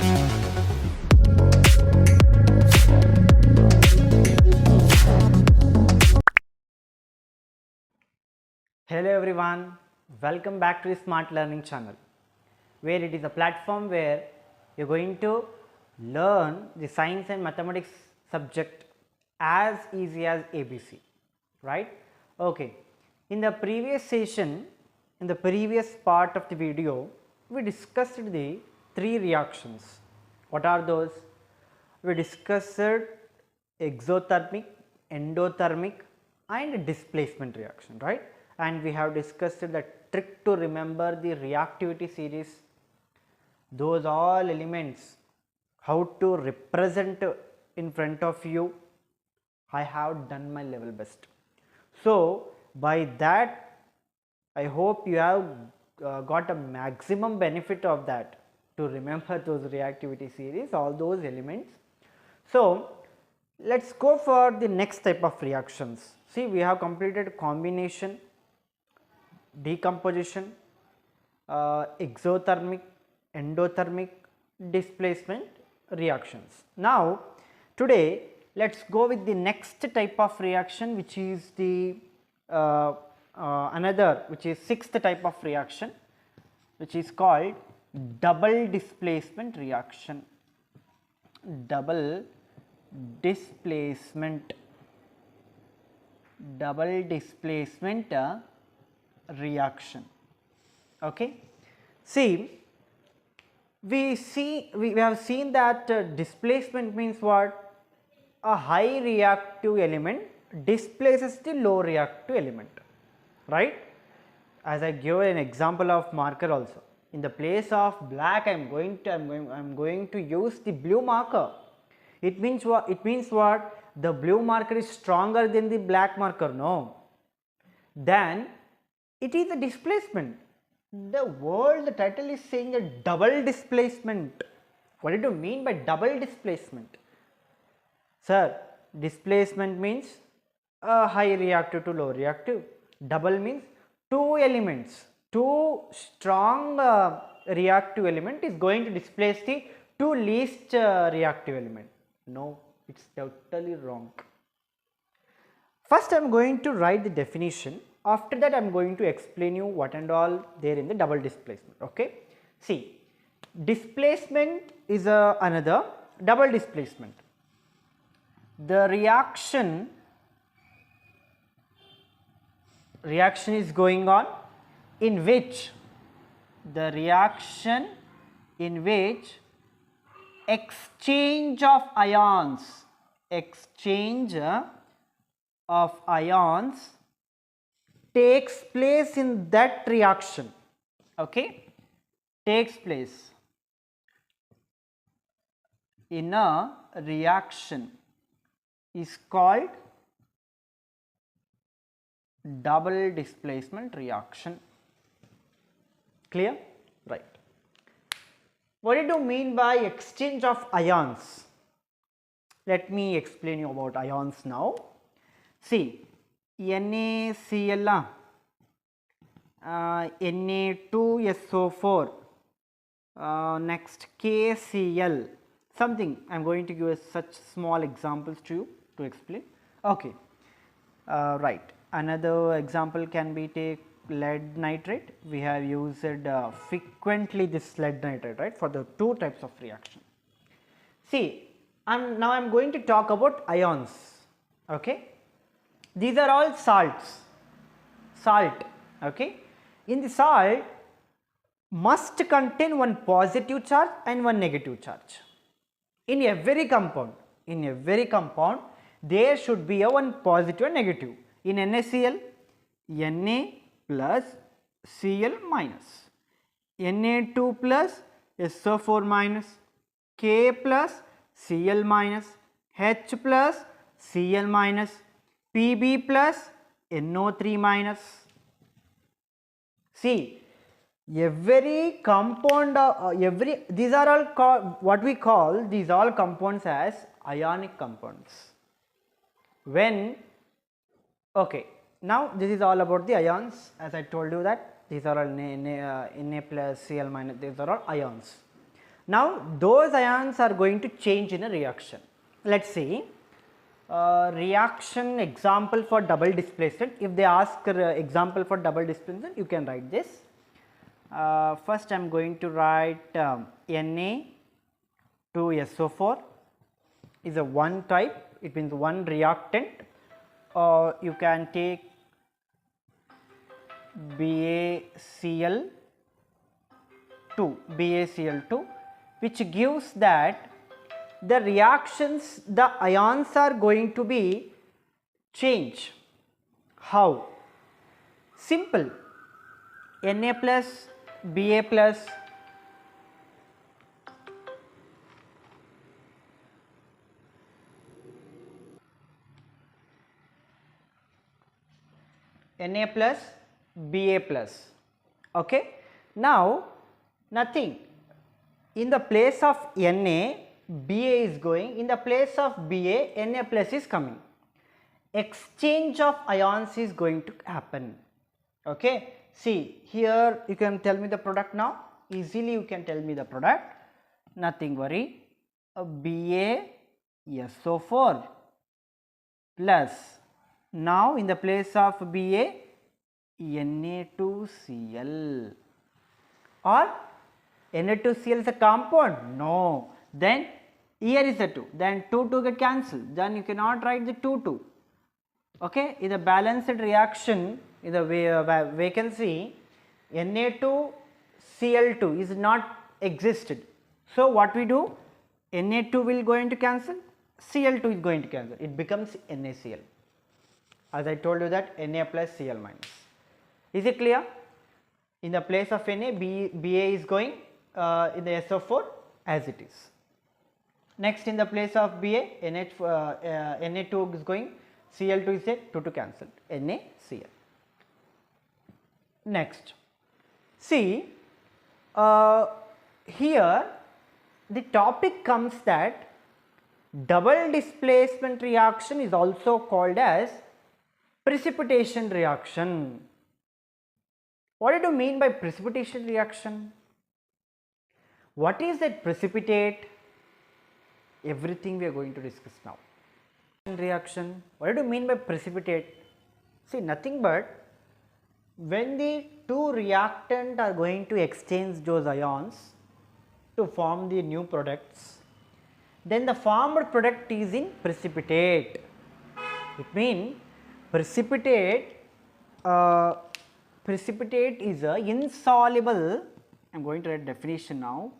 Hello everyone, welcome back to the Smart Learning channel, where it is a platform where you are going to learn the science and mathematics subject as easy as ABC, right? Okay, in the previous session, in the previous part of the video, we discussed the three reactions. What are those? We discussed exothermic, endothermic and displacement reaction, right? And we have discussed the trick to remember the reactivity series, those all elements, how to represent in front of you. I have done my level best. So, by that I hope you have got a maximum benefit of that to remember those reactivity series, all those elements. So, let us go for the next type of reactions. See, we have completed combination, decomposition, exothermic, endothermic, displacement reactions. Now, today let us go with the next type of reaction, which is the another, which is sixth type of reaction, which is called double displacement reaction. Double displacement reaction. Okay. See, we have seen that displacement means what? A high reactive element displaces the low reactive element, right? As I give an example of marker also. In the place of black, I am going to use the blue marker. It means what? It means what? The blue marker is stronger than the black marker. No. Then it is a displacement. The title is saying a double displacement. What did you mean by double displacement? Sir, displacement means a high reactive to low reactive. Double means two elements, two strong reactive element is going to displace the two least reactive element. No, it is totally wrong. First I am going to write the definition. After that I am going to explain you what and all there in the double displacement. Okay. See, displacement is another double displacement. The reaction is going on in which exchange of ions takes place in that reaction. Okay, takes place in a reaction is called double displacement reaction. Clear? Right. What do you mean by exchange of ions? Let me explain you about ions now. See, NaCl, Na2SO4, next KCl, something. I am going to give such small examples to you to explain. Okay, right. Another example can be take lead nitrate. We have used frequently this lead nitrate, right, for the two types of reaction. See, now I am going to talk about ions. Okay, these are all salts. Salt. Okay, in the salt must contain one positive charge and one negative charge. In every compound, there should be a one positive and negative. In NaCl, Na plus Cl minus, Na2 plus SO4 minus, K plus Cl minus, H plus Cl minus, Pb plus NO3 minus. See, every compound, these are all what we call these all compounds as ionic compounds. When, okay, now this is all about the ions, as I told you that these are all Na plus Cl minus, these are all ions. Now those ions are going to change in a reaction. Let us see reaction example for double displacement. If they ask example for double displacement, you can write this. First I am going to write Na2SO4 is a one type, it means one reactant. You can take BaCl2, which gives that the reactions, the ions are going to be change. How? Simple. Na plus Ba plus Na plus Ba plus. Okay. Now nothing, in the place of Na, Ba is going, in the place of Ba, Na plus is coming. Exchange of ions is going to happen. Okay. See here, you can tell me the product now, easily you can tell me the product, nothing worry, BaSO4 plus, now in the place of Ba, Na2Cl, or Na2Cl is a compound? No. Then here is a 2, then 2 get cancelled, then you cannot write the 2. Okay, in the balanced reaction, in the vacancy, Na2Cl2 is not existed. So what we do? Na2 will going to cancel, Cl2 is going to cancel, it becomes NaCl. As I told you that Na plus Cl minus. Is it clear? In the place of Na, Ba is going in the SO4 as it is. Next in the place of Ba, Na2 is going, Cl2 is there, 2 cancelled, NaCl. Next, see here the topic comes that double displacement reaction is also called as precipitation reaction. What do you mean by precipitation reaction? What is that precipitate? Everything we are going to discuss now. Reaction, what do you mean by precipitate? See, nothing but when the two reactants are going to exchange those ions to form the new products, then the formed product is in precipitate. It means precipitate is a insoluble, I am going to write definition now,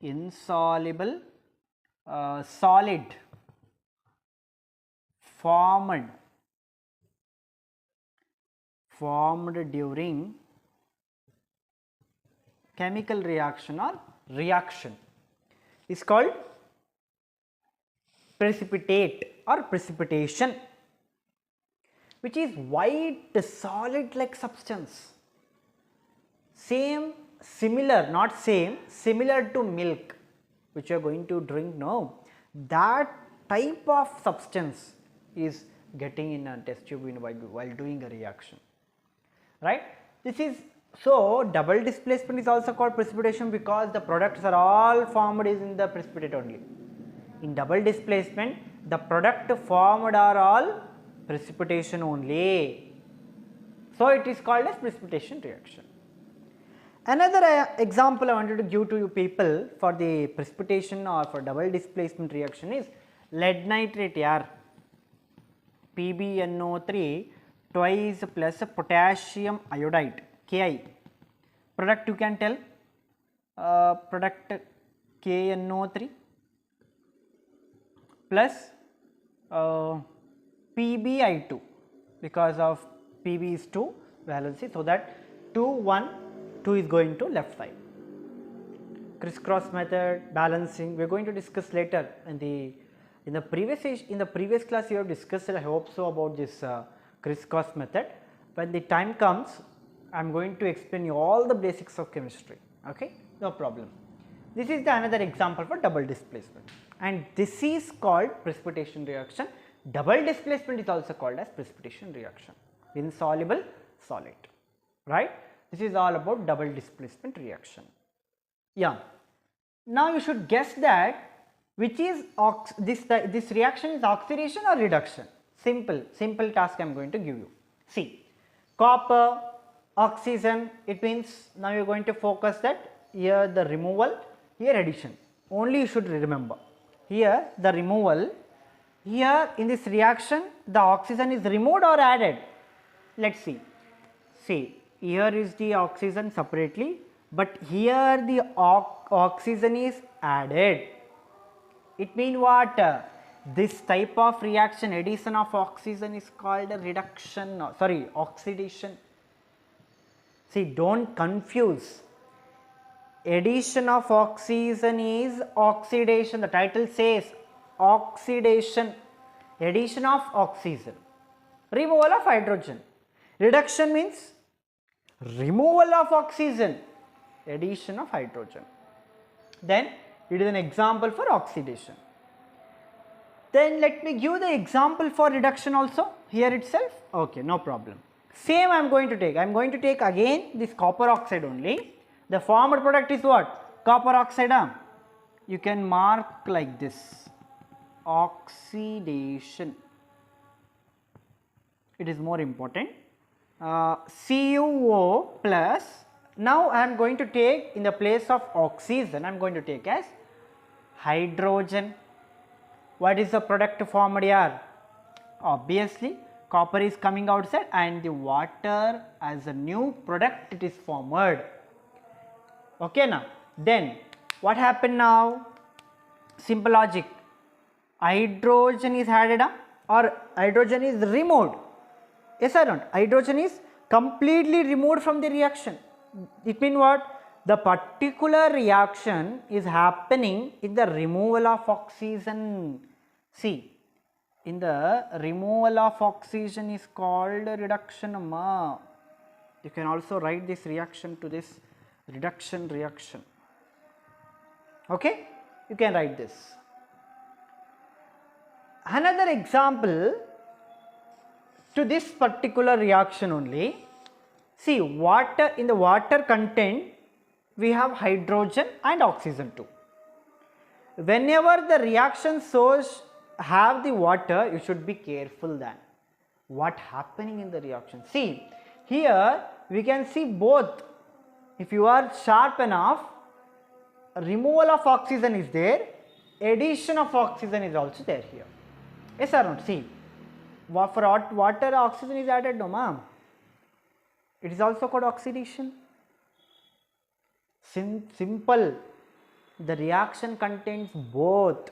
insoluble solid formed during chemical reaction or reaction is called precipitate or precipitation, which is white solid like substance, similar to milk which you are going to drink now. That type of substance is getting in a test tube while doing a reaction, right? This is so double displacement is also called precipitation because the products are all formed is in the precipitate only. In double displacement, the product formed are all precipitation only. So it is called as precipitation reaction. Another example I wanted to give to you people for the precipitation or for double displacement reaction is lead nitrate here, PbNO3 twice plus potassium iodide, Ki. Product you can tell, product KNO3 plus PbI2 because of Pb is 2 valency, so that 2 1 2 is going to left side. Crisscross method, balancing, we are going to discuss later in the previous class you have discussed, I hope so, about this crisscross method. When the time comes, I am going to explain you all the basics of chemistry, okay, no problem. This is the another example for double displacement, and this is called precipitation reaction. Double displacement is also called as precipitation reaction, insoluble solid, right? This is all about double displacement reaction. Yeah, Now you should guess that which is this reaction is oxidation or reduction. Simple task I am going to give you. See, copper, oxygen, it means now you are going to focus that here the removal, here addition. Only you should remember. Here the removal, here in this reaction the oxygen is removed or added. Let's see. See, here is the oxygen separately, but here the oxygen is added. It means what? This type of reaction, addition of oxygen, is called a reduction, sorry, oxidation. See, don't confuse. Addition of oxygen is oxidation. The title says oxidation. Addition of oxygen. Removal of hydrogen. Reduction means removal of oxygen. Addition of hydrogen. Then it is an example for oxidation. Then let me give the example for reduction also here itself. Okay, no problem. Same I am going to take. I am going to take again this copper oxide only. The formed product is what? Copper oxide. You can mark like this. Oxidation. It is more important. CuO plus. Now I am going to take in the place of oxygen, I am going to take as hydrogen. What is the product formed here? Obviously, copper is coming outside and the water as a new product it is formed. Okay now. Then what happened now? Simple logic. Hydrogen is added or hydrogen is removed. Yes or not? Hydrogen is completely removed from the reaction. It means what? The particular reaction is happening in the removal of oxygen. See, in the removal of oxygen is called reduction. You can also write this reaction to this reduction reaction. Okay, you can write this. Another example to this particular reaction only. See, water, in the water content we have hydrogen and oxygen too. Whenever the reaction source have the water, you should be careful then what happening in the reaction. See, here we can see both. If you are sharp enough, removal of oxygen is there, addition of oxygen is also there here. Yes or not? See, for water oxygen is added, no ma'am. It is also called oxidation. Simple. The reaction contains both.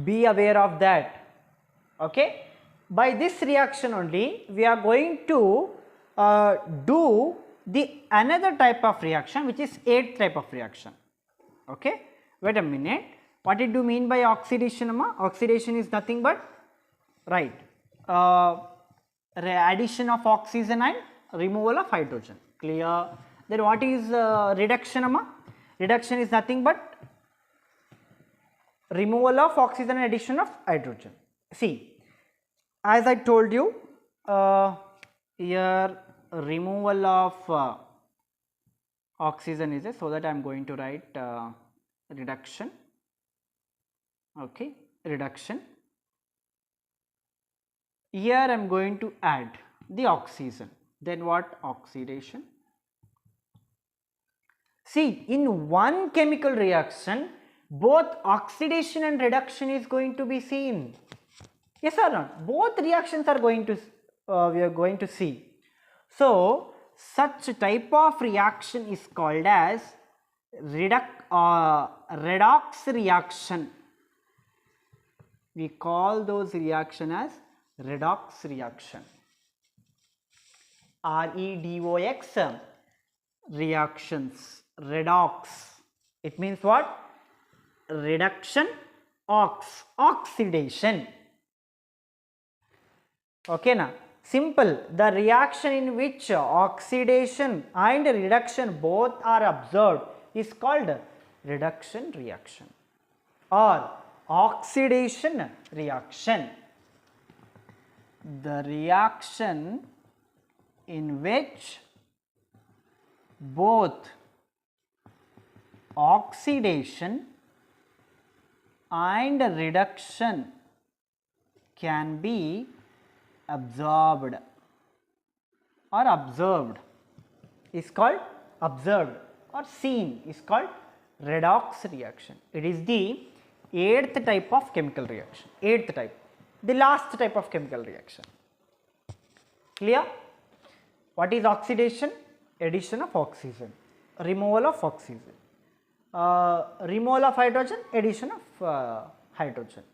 Be aware of that. Okay. By this reaction only, we are going to do the another type of reaction, which is 8th type of reaction. Okay. Wait a minute. What did you mean by oxidation, amma? Oxidation is nothing but, right, addition of oxygen and removal of hydrogen. Clear? Then what is reduction, amma? Reduction is nothing but removal of oxygen and addition of hydrogen. See, as I told you, here removal of oxygen is there, so that I am going to write reduction. Okay, reduction. Here I am going to add the oxygen. Then what? Oxidation. See, in one chemical reaction, both oxidation and reduction is going to be seen. Yes or not? Both reactions are going to, we are going to see. So, such type of reaction is called as redox reaction. We call those reaction as redox reaction. REDOX reactions. Redox. It means what? Reduction, oxidation. Okay na? Simple. The reaction in which oxidation and reduction both are observed is called reduction reaction or oxidation reaction. The reaction in which both oxidation and reduction can be absorbed or observed is called observed, or seen is called redox reaction. It is the 8th type of chemical reaction, 8th type, the last type of chemical reaction. Clear? What is oxidation? Addition of oxygen, removal of oxygen, removal of hydrogen, addition of hydrogen.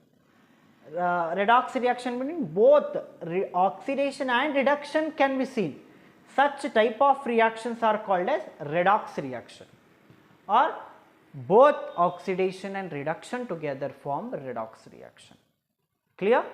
Redox reaction meaning both oxidation and reduction can be seen. Such type of reactions are called as redox reaction, or both oxidation and reduction together form redox reaction. Clear?